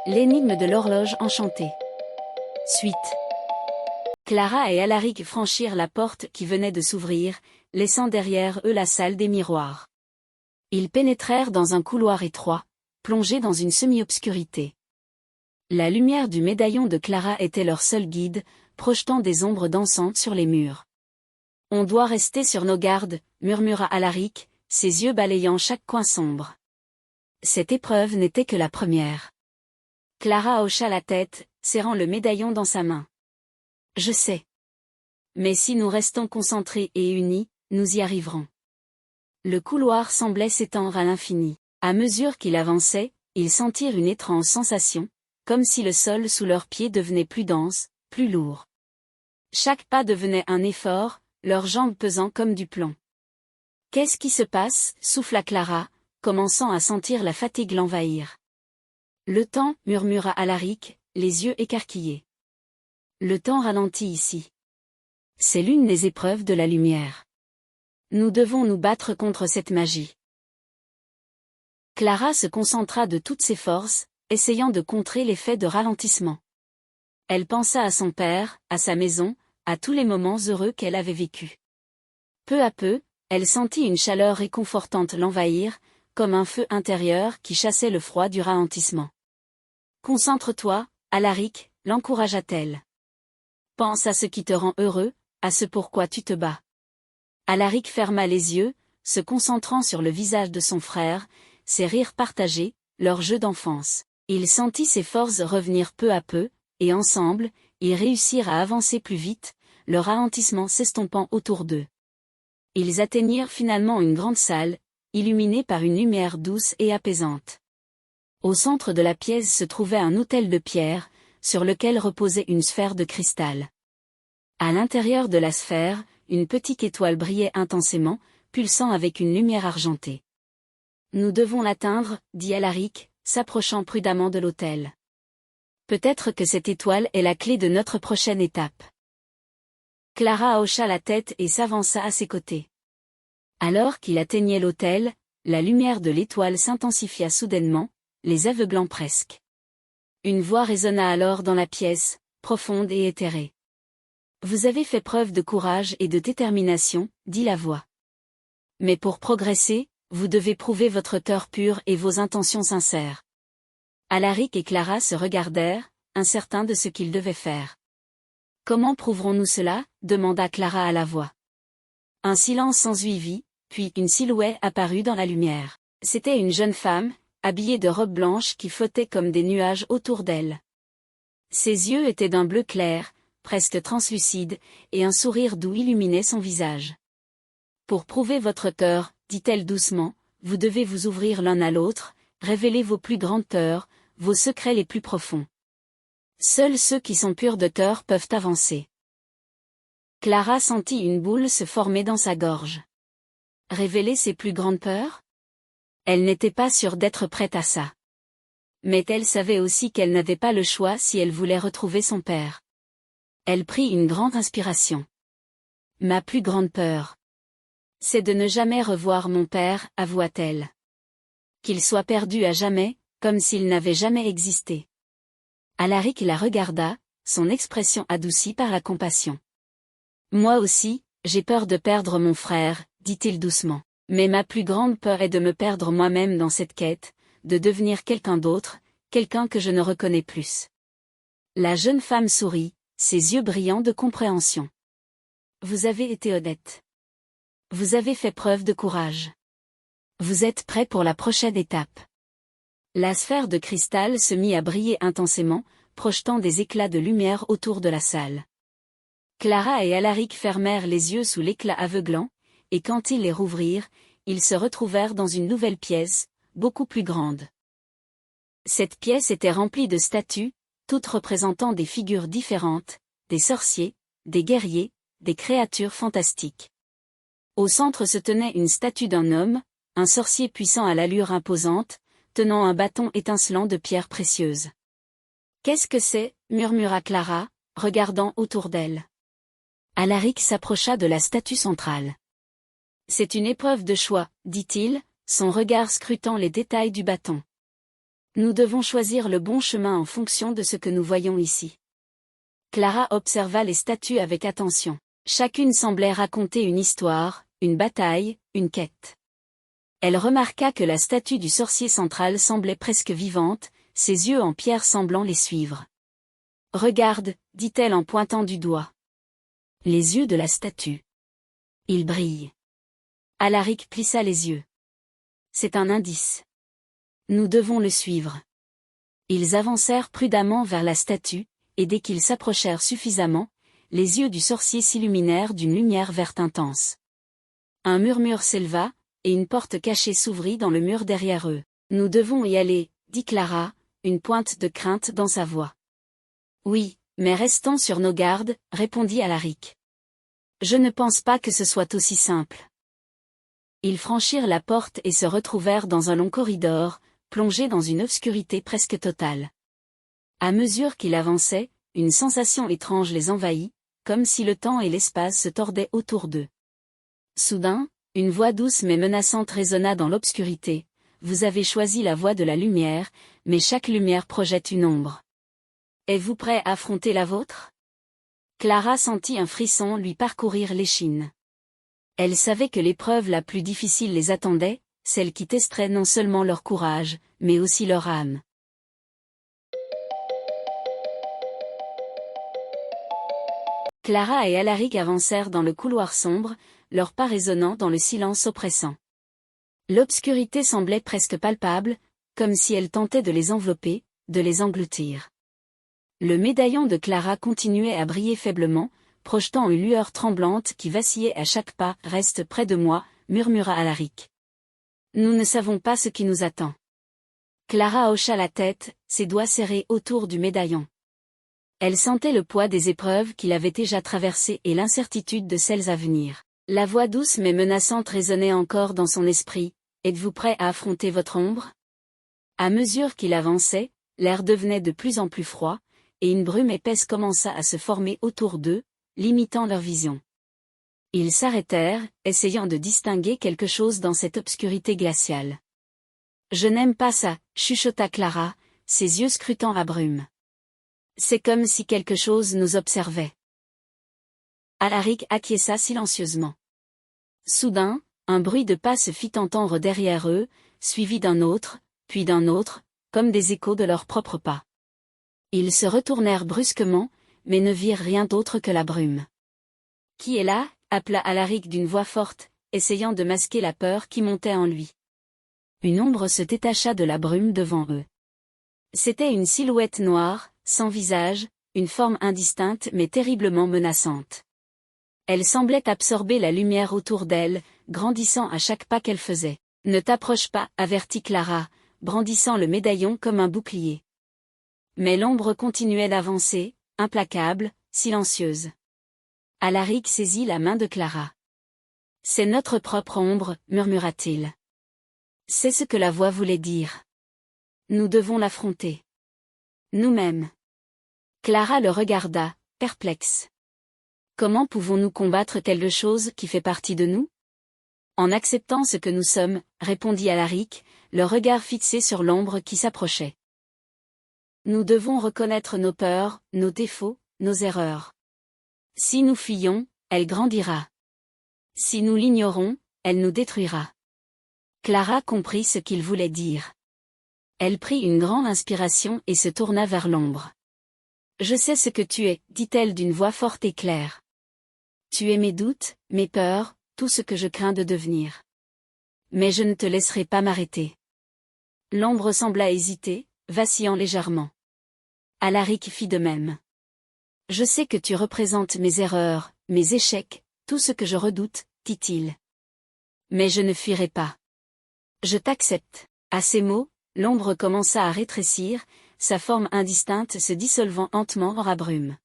L'énigme de l'horloge enchantée. Suite. Clara et Alaric franchirent la porte qui venait de s'ouvrir, laissant derrière eux la salle des miroirs. Ils pénétrèrent dans un couloir étroit, plongé dans une semi-obscurité. La lumière du médaillon de Clara était leur seul guide, projetant des ombres dansantes sur les murs. « On doit rester sur nos gardes », murmura Alaric, ses yeux balayant chaque coin sombre. Cette épreuve n'était que la première. Clara hocha la tête, serrant le médaillon dans sa main. « Je sais. Mais si nous restons concentrés et unis, nous y arriverons. » Le couloir semblait s'étendre à l'infini. À mesure qu'il avançait, ils sentirent une étrange sensation, comme si le sol sous leurs pieds devenait plus dense, plus lourd. Chaque pas devenait un effort, leurs jambes pesant comme du plomb. « Qu'est-ce qui se passe ?» souffla Clara, commençant à sentir la fatigue l'envahir. « Le temps, » murmura Alaric, les yeux écarquillés. « Le temps ralentit ici. C'est l'une des épreuves de la lumière. Nous devons nous battre contre cette magie. » Clara se concentra de toutes ses forces, essayant de contrer l'effet de ralentissement. Elle pensa à son père, à sa maison, à tous les moments heureux qu'elle avait vécus. Peu à peu, elle sentit une chaleur réconfortante l'envahir, comme un feu intérieur qui chassait le froid du ralentissement. « Concentre-toi, Alaric », l'encouragea-t-elle. « Pense à ce qui te rend heureux, à ce pourquoi tu te bats. » Alaric ferma les yeux, se concentrant sur le visage de son frère, ses rires partagés, leur jeu d'enfance. Il sentit ses forces revenir peu à peu, et ensemble, ils réussirent à avancer plus vite, le ralentissement s'estompant autour d'eux. Ils atteignirent finalement une grande salle, illuminée par une lumière douce et apaisante. Au centre de la pièce se trouvait un autel de pierre, sur lequel reposait une sphère de cristal. À l'intérieur de la sphère, une petite étoile brillait intensément, pulsant avec une lumière argentée. « Nous devons l'atteindre, » dit Alaric, s'approchant prudemment de l'autel. « Peut-être que cette étoile est la clé de notre prochaine étape. » Clara hocha la tête et s'avança à ses côtés. Alors qu'il atteignait l'autel, la lumière de l'étoile s'intensifia soudainement, les aveuglant presque. Une voix résonna alors dans la pièce, profonde et éthérée. « Vous avez fait preuve de courage et de détermination, » dit la voix. « Mais pour progresser, vous devez prouver votre cœur pur et vos intentions sincères. » Alaric et Clara se regardèrent, incertains de ce qu'ils devaient faire. « Comment prouverons-nous cela ?» demanda Clara à la voix. Un silence s'ensuivit, puis une silhouette apparut dans la lumière. C'était une jeune femme, habillée de robes blanches qui flottaient comme des nuages autour d'elle. Ses yeux étaient d'un bleu clair, presque translucide, et un sourire doux illuminait son visage. « Pour prouver votre cœur, » dit-elle doucement, « vous devez vous ouvrir l'un à l'autre, révéler vos plus grandes peurs, vos secrets les plus profonds. Seuls ceux qui sont purs de cœur peuvent avancer. » Clara sentit une boule se former dans sa gorge. Révéler ses plus grandes peurs? Elle n'était pas sûre d'être prête à ça. Mais elle savait aussi qu'elle n'avait pas le choix si elle voulait retrouver son père. Elle prit une grande inspiration. « Ma plus grande peur, c'est de ne jamais revoir mon père, » avoua-t-elle. « Qu'il soit perdu à jamais, comme s'il n'avait jamais existé. » Alaric la regarda, son expression adoucie par la compassion. « Moi aussi, j'ai peur de perdre mon frère, » dit-il doucement. « Mais ma plus grande peur est de me perdre moi-même dans cette quête, de devenir quelqu'un d'autre, quelqu'un que je ne reconnais plus. » La jeune femme sourit, ses yeux brillants de compréhension. « Vous avez été honnête. Vous avez fait preuve de courage. Vous êtes prêt pour la prochaine étape. » La sphère de cristal se mit à briller intensément, projetant des éclats de lumière autour de la salle. Clara et Alaric fermèrent les yeux sous l'éclat aveuglant, et quand ils les rouvrirent, ils se retrouvèrent dans une nouvelle pièce, beaucoup plus grande. Cette pièce était remplie de statues, toutes représentant des figures différentes, des sorciers, des guerriers, des créatures fantastiques. Au centre se tenait une statue d'un homme, un sorcier puissant à l'allure imposante, tenant un bâton étincelant de pierres précieuses. « Qu'est-ce que c'est ?» murmura Clara, regardant autour d'elle. Alaric s'approcha de la statue centrale. « C'est une épreuve de choix, dit-il, son regard scrutant les détails du bâton. Nous devons choisir le bon chemin en fonction de ce que nous voyons ici. Clara observa les statues avec attention. Chacune semblait raconter une histoire, une bataille, une quête. Elle remarqua que la statue du sorcier central semblait presque vivante, ses yeux en pierre semblant les suivre. « Regarde, dit-elle en pointant du doigt. Les yeux de la statue. Ils brillent. » Alaric plissa les yeux. C'est un indice. Nous devons le suivre. Ils avancèrent prudemment vers la statue, et dès qu'ils s'approchèrent suffisamment, les yeux du sorcier s'illuminèrent d'une lumière verte intense. Un murmure s'éleva, et une porte cachée s'ouvrit dans le mur derrière eux. « Nous devons y aller, dit Clara, une pointe de crainte dans sa voix. « Oui, mais restons sur nos gardes, répondit Alaric. Je ne pense pas que ce soit aussi simple. » Ils franchirent la porte et se retrouvèrent dans un long corridor, plongé dans une obscurité presque totale. À mesure qu'il avançait, une sensation étrange les envahit, comme si le temps et l'espace se tordaient autour d'eux. Soudain, une voix douce mais menaçante résonna dans l'obscurité. « Vous avez choisi la voie de la lumière, mais chaque lumière projette une ombre. Êtes-vous prêt à affronter la vôtre ?» Clara sentit un frisson lui parcourir l'échine. Elle savait que l'épreuve la plus difficile les attendait, celle qui testerait non seulement leur courage, mais aussi leur âme. Clara et Alaric avancèrent dans le couloir sombre, leurs pas résonnant dans le silence oppressant. L'obscurité semblait presque palpable, comme si elle tentait de les envelopper, de les engloutir. Le médaillon de Clara continuait à briller faiblement, projetant une lueur tremblante qui vacillait à chaque pas. « Reste près de moi, » murmura Alaric. « Nous ne savons pas ce qui nous attend. » Clara hocha la tête, ses doigts serrés autour du médaillon. Elle sentait le poids des épreuves qu'il avait déjà traversées et l'incertitude de celles à venir. La voix douce mais menaçante résonnait encore dans son esprit. « Êtes-vous prêt à affronter votre ombre ?» À mesure qu'il avançait, l'air devenait de plus en plus froid, et une brume épaisse commença à se former autour d'eux, limitant leur vision. Ils s'arrêtèrent, essayant de distinguer quelque chose dans cette obscurité glaciale. « Je n'aime pas ça, » chuchota Clara, ses yeux scrutant la brume. « C'est comme si quelque chose nous observait. » Alaric acquiesça silencieusement. Soudain, un bruit de pas se fit entendre derrière eux, suivi d'un autre, puis d'un autre, comme des échos de leurs propres pas. Ils se retournèrent brusquement, mais ne virent rien d'autre que la brume. « Qui est là ?» appela Alaric d'une voix forte, essayant de masquer la peur qui montait en lui. Une ombre se détacha de la brume devant eux. C'était une silhouette noire, sans visage, une forme indistincte mais terriblement menaçante. Elle semblait absorber la lumière autour d'elle, grandissant à chaque pas qu'elle faisait. « Ne t'approche pas, » avertit Clara, brandissant le médaillon comme un bouclier. Mais l'ombre continuait d'avancer, implacable, silencieuse. Alaric saisit la main de Clara. « C'est notre propre ombre, » murmura-t-il. C'est ce que la voix voulait dire. Nous devons l'affronter. Nous-mêmes. Clara le regarda, perplexe. Comment pouvons-nous combattre quelque chose qui fait partie de nous ? En acceptant ce que nous sommes, répondit Alaric, le regard fixé sur l'ombre qui s'approchait. Nous devons reconnaître nos peurs, nos défauts, nos erreurs. Si nous fuyons, elle grandira. Si nous l'ignorons, elle nous détruira. Clara comprit ce qu'il voulait dire. Elle prit une grande inspiration et se tourna vers l'ombre. « Je sais ce que tu es, » dit-elle d'une voix forte et claire. « Tu es mes doutes, mes peurs, tout ce que je crains de devenir. Mais je ne te laisserai pas m'arrêter. » L'ombre sembla hésiter, vacillant légèrement. Alaric fit de même. « Je sais que tu représentes mes erreurs, mes échecs, tout ce que je redoute, » dit-il. « Mais je ne fuirai pas. Je t'accepte. » À ces mots, l'ombre commença à rétrécir, sa forme indistincte se dissolvant lentement dans la brume.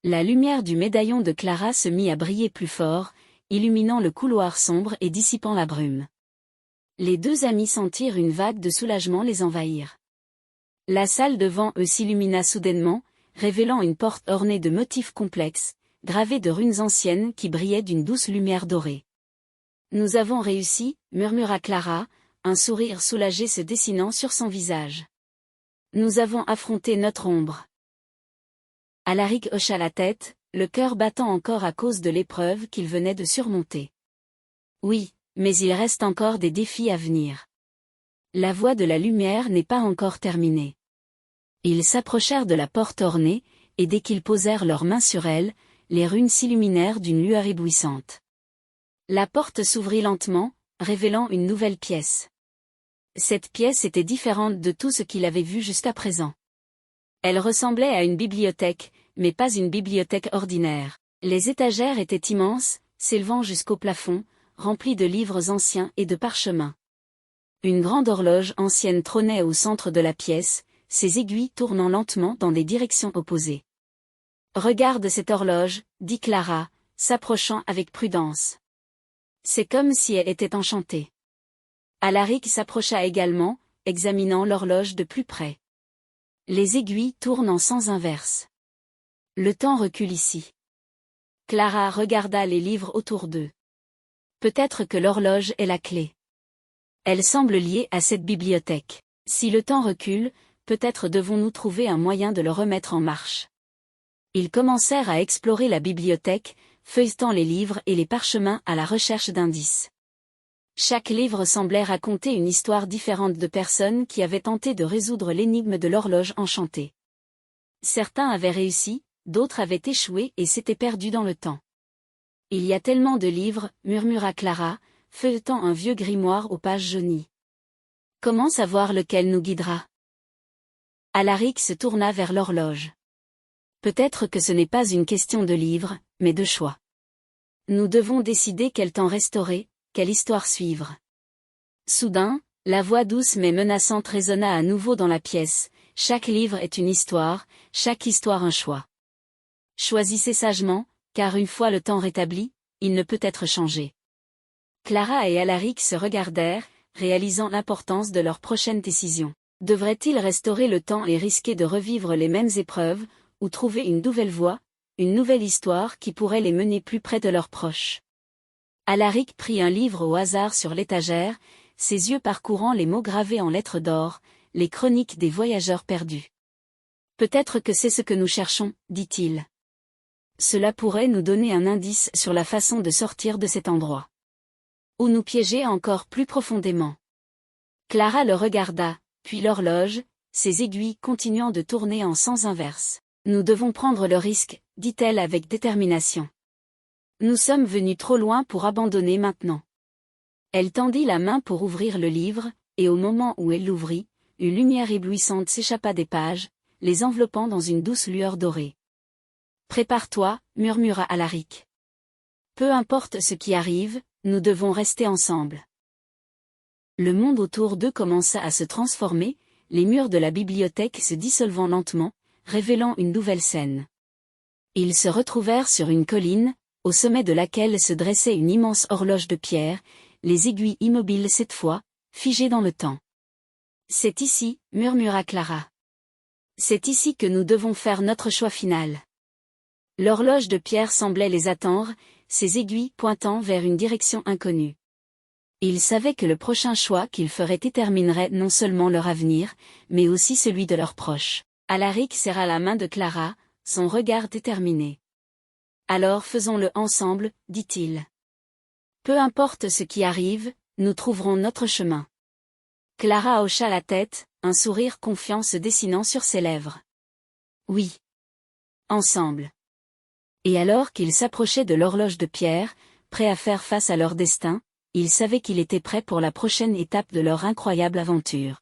La lumière du médaillon de Clara se mit à briller plus fort, illuminant le couloir sombre et dissipant la brume. Les deux amis sentirent une vague de soulagement les envahir. La salle devant eux s'illumina soudainement, révélant une porte ornée de motifs complexes, gravés de runes anciennes qui brillaient d'une douce lumière dorée. « Nous avons réussi, » murmura Clara, un sourire soulagé se dessinant sur son visage. Nous avons affronté notre ombre. Alaric hocha la tête, le cœur battant encore à cause de l'épreuve qu'il venait de surmonter. Oui, mais il reste encore des défis à venir. La voie de la lumière n'est pas encore terminée. Ils s'approchèrent de la porte ornée, et dès qu'ils posèrent leurs mains sur elle, les runes s'illuminèrent d'une lueur éblouissante. La porte s'ouvrit lentement, révélant une nouvelle pièce. Cette pièce était différente de tout ce qu'il avait vu jusqu'à présent. Elle ressemblait à une bibliothèque, mais pas une bibliothèque ordinaire. Les étagères étaient immenses, s'élevant jusqu'au plafond, remplies de livres anciens et de parchemins. Une grande horloge ancienne trônait au centre de la pièce, ses aiguilles tournant lentement dans des directions opposées. « Regarde cette horloge, dit Clara, s'approchant avec prudence. C'est comme si elle était enchantée. » Alaric s'approcha également, examinant l'horloge de plus près. Les aiguilles tournent en sens inverse. Le temps recule ici. Clara regarda les livres autour d'eux. Peut-être que l'horloge est la clé. Elle semble liée à cette bibliothèque. Si le temps recule, peut-être devons-nous trouver un moyen de le remettre en marche. Ils commencèrent à explorer la bibliothèque, feuilletant les livres et les parchemins à la recherche d'indices. Chaque livre semblait raconter une histoire différente de personnes qui avaient tenté de résoudre l'énigme de l'horloge enchantée. Certains avaient réussi, d'autres avaient échoué et s'étaient perdus dans le temps. « Il y a tellement de livres, murmura Clara, feuilletant un vieux grimoire aux pages jaunies. Comment savoir lequel nous guidera ? Alaric se tourna vers l'horloge. Peut-être que ce n'est pas une question de livres, mais de choix. Nous devons décider quel temps restaurer, quelle histoire suivre. Soudain, la voix douce mais menaçante résonna à nouveau dans la pièce. Chaque livre est une histoire, chaque histoire un choix. Choisissez sagement, car une fois le temps rétabli, il ne peut être changé. Clara et Alaric se regardèrent, réalisant l'importance de leur prochaine décision. Devraient-ils restaurer le temps et risquer de revivre les mêmes épreuves, ou trouver une nouvelle voie, une nouvelle histoire qui pourrait les mener plus près de leurs proches? Alaric prit un livre au hasard sur l'étagère, ses yeux parcourant les mots gravés en lettres d'or, les chroniques des voyageurs perdus. Peut-être que c'est ce que nous cherchons, dit-il. Cela pourrait nous donner un indice sur la façon de sortir de cet endroit. Ou nous piéger encore plus profondément. Clara le regarda, puis l'horloge, ses aiguilles continuant de tourner en sens inverse. Nous devons prendre le risque, dit-elle avec détermination. Nous sommes venus trop loin pour abandonner maintenant. Elle tendit la main pour ouvrir le livre, et au moment où elle l'ouvrit, une lumière éblouissante s'échappa des pages, les enveloppant dans une douce lueur dorée. « Prépare-toi, murmura Alaric. Peu importe ce qui arrive, nous devons rester ensemble. » Le monde autour d'eux commença à se transformer, les murs de la bibliothèque se dissolvant lentement, révélant une nouvelle scène. Ils se retrouvèrent sur une colline, au sommet de laquelle se dressait une immense horloge de pierre, les aiguilles immobiles cette fois, figées dans le temps. « C'est ici, murmura Clara. C'est ici que nous devons faire notre choix final. » L'horloge de pierre semblait les attendre, ses aiguilles pointant vers une direction inconnue. Ils savaient que le prochain choix qu'ils feraient déterminerait non seulement leur avenir, mais aussi celui de leurs proches. Alaric serra la main de Clara, son regard déterminé. « Alors faisons-le ensemble, dit-il. Peu importe ce qui arrive, nous trouverons notre chemin. » Clara hocha la tête, un sourire confiant se dessinant sur ses lèvres. « Oui. Ensemble. » Et alors qu'ils s'approchaient de l'horloge de pierre, prêts à faire face à leur destin, ils savaient qu'il était prêt pour la prochaine étape de leur incroyable aventure.